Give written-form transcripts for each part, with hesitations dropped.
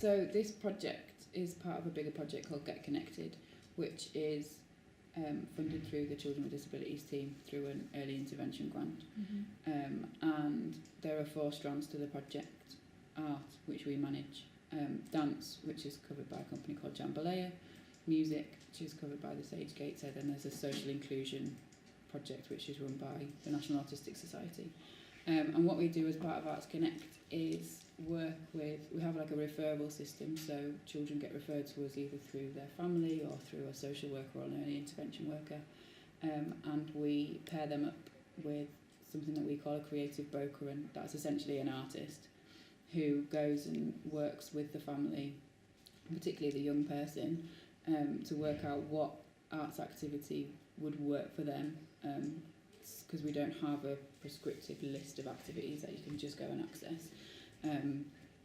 So this project is part of a bigger project called Get Connected, which is funded through the Children with Disabilities team through an early intervention grant. And there are 4 strands to the project: art, which we manage, dance, which is covered by a company called Jambalaya, music, which is covered by the Sage Gateshead, and there's a social inclusion project which is run by the National Autistic Society. And what we do as part of Arts Connect is work with, we have like a referral system, so children get referred to us either through their family or through a social worker or an early intervention worker, and we pair them up with something that we call a creative broker, and that's essentially an artist who goes and works with the family, particularly the young person, to work out what arts activity would work for them, because we don't have a prescriptive list of activities that you can just go and access.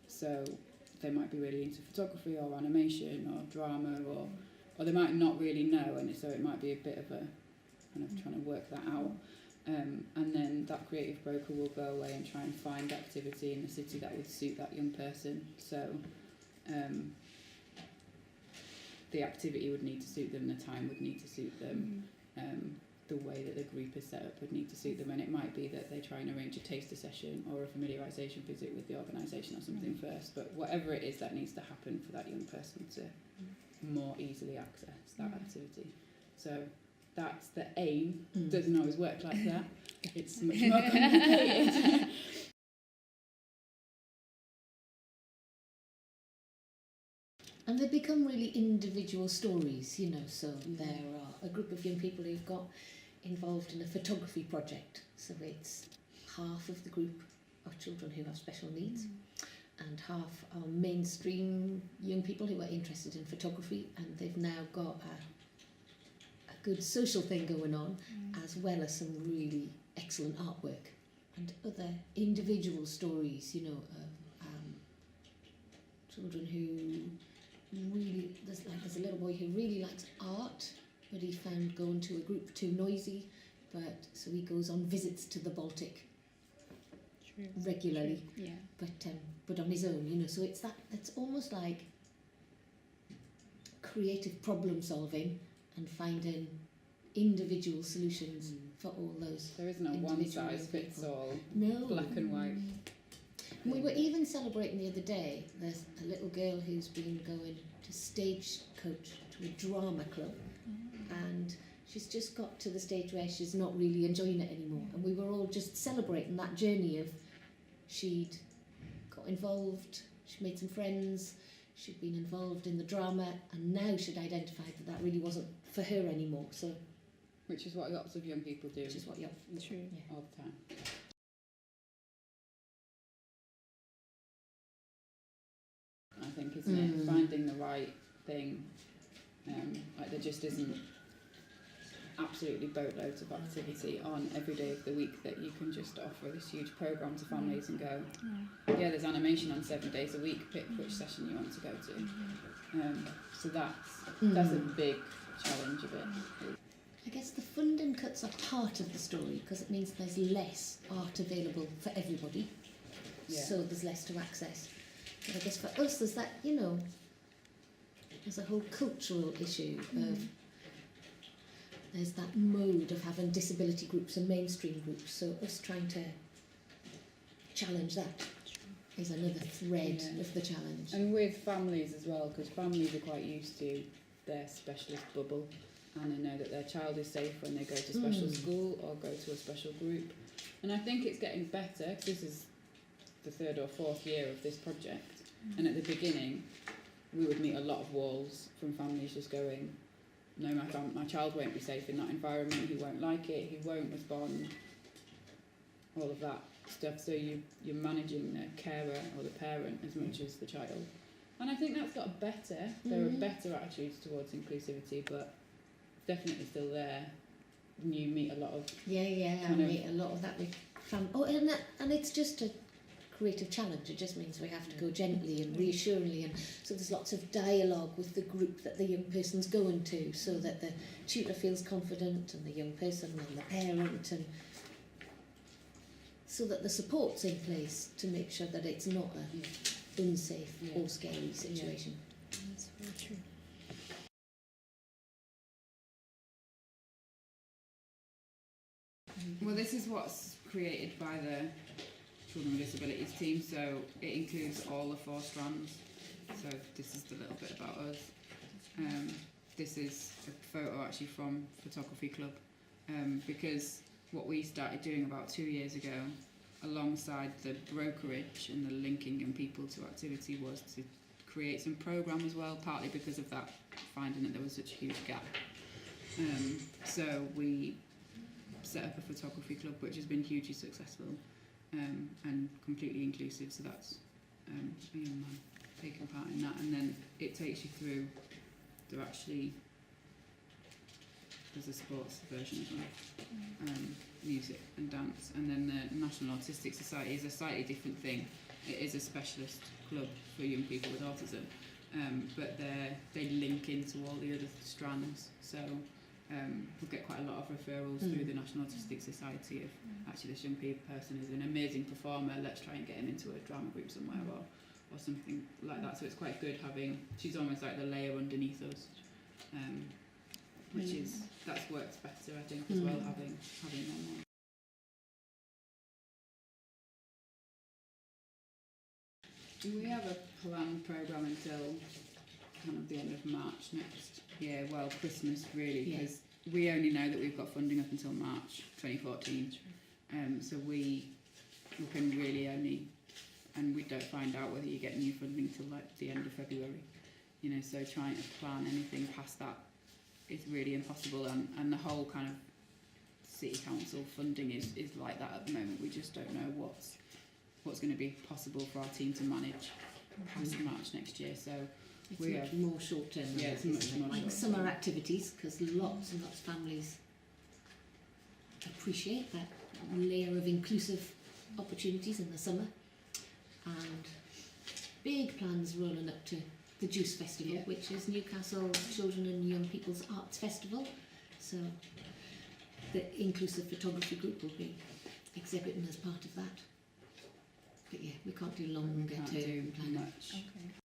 So they might be really into photography or animation or drama, or they might not really know, and so it might be a bit of a kind of trying to work that out. And then that creative broker will go away and try and find activity in the city that would suit that young person. So the activity would need to suit them, the time would need to suit them, the way that the group is set up would need to suit them, and it might be that they try and arrange a taster session or a familiarisation visit with the organisation or something first, but whatever it is that needs to happen for that young person to more easily access that activity. So that's the aim. Doesn't always work like that. It's much more complicated. And they become really individual stories, you know, so there are a group of young people who've got involved in a photography project, so it's half of the group are children who have special needs, and half are mainstream young people who are interested in photography, and they've now got a good social thing going on, as well as some really excellent artwork and other individual stories, you know, of children who really, there's a little boy who really likes art, but he found going to a group too noisy, so he goes on visits to the Baltic regularly, but on his own, you know. So it's almost like creative problem solving and finding individual solutions for all those. There isn't a one size fits all, black and white. We were even celebrating the other day, there's a little girl who's been going to stagecoach to a drama club, and she's just got to the stage where she's not really enjoying it anymore, and we were all just celebrating that journey of she'd got involved, she'd made some friends, she'd been involved in the drama, and now she'd identified that really wasn't for her anymore. So, which is what lots of young people do. Which is what all the time. I think, isn't it? Finding the right thing. Like there just isn't absolutely boatloads of activity on every day of the week that you can just offer this huge programme to families and go, there's animation on 7 days a week, pick which session you want to go to. So that's a big challenge of it. I guess the funding cuts are part of the story, because it means there's less art available for everybody, so there's less to access. But I guess for us there's that, you know, there's a whole cultural issue of, there's that mode of having disability groups and mainstream groups, so us trying to challenge that is another thread of the challenge. And with families as well, because families are quite used to their specialist bubble, and they know that their child is safe when they go to special school or go to a special group. And I think it's getting better, because this is the 3rd or 4th year of this project, and at the beginning we would meet a lot of walls from families just going, no, my child won't be safe in that environment, he won't like it, he won't respond, all of that stuff. So you're managing the carer or the parent as much as the child. And I think that's got better. There are better attitudes towards inclusivity, but definitely still there. You meet a lot of... I meet a lot of that with family. And it's just a creative challenge. It just means we have to go gently and reassuringly, and so there's lots of dialogue with the group that the young person's going to, so that the tutor feels confident and the young person and the parent, and so that the support's in place to make sure that it's not unsafe or scary situation. That's very true. Well, this is what's created by the Children with Disabilities team, so it includes all the 4 strands. So this is a little bit about us. This is a photo actually from Photography Club, because what we started doing about 2 years ago, alongside the brokerage and the linking young people to activity, was to create some programme as well, partly because of that, finding that there was such a huge gap. So we set up a photography club which has been hugely successful, and completely inclusive, so that's a young man taking part in that, and then it takes you through. There's a sports version as well, music and dance, and then the National Autistic Society is a slightly different thing. It is a specialist club for young people with autism, but they link into all the other strands, so we'll get quite a lot of referrals through the National Autistic Society of actually this young person is an amazing performer, let's try and get him into a drama group somewhere, or something like that. So it's quite good having, she's almost like the layer underneath us, which is, that's works better I think as well, having them on. We have a planned programme until kind of the end of March next year, well, Christmas really, because we only know that we've got funding up until March 2014, so we can really only, and we don't find out whether you get new funding till like the end of February, you know, so trying to plan anything past that is really impossible, and the whole kind of city council funding is like that at the moment. We just don't know what's going to be possible for our team to manage past March next year, so it's we much have more short term. Yeah, it's much more like short summer term. activities, because lots and lots of families appreciate that layer of inclusive opportunities in the summer, and big plans rolling up to the Juice Festival, which is Newcastle Children and Young People's Arts Festival. So the inclusive photography group will be exhibiting as part of that. But yeah, we can't do longer term planning. much. Okay.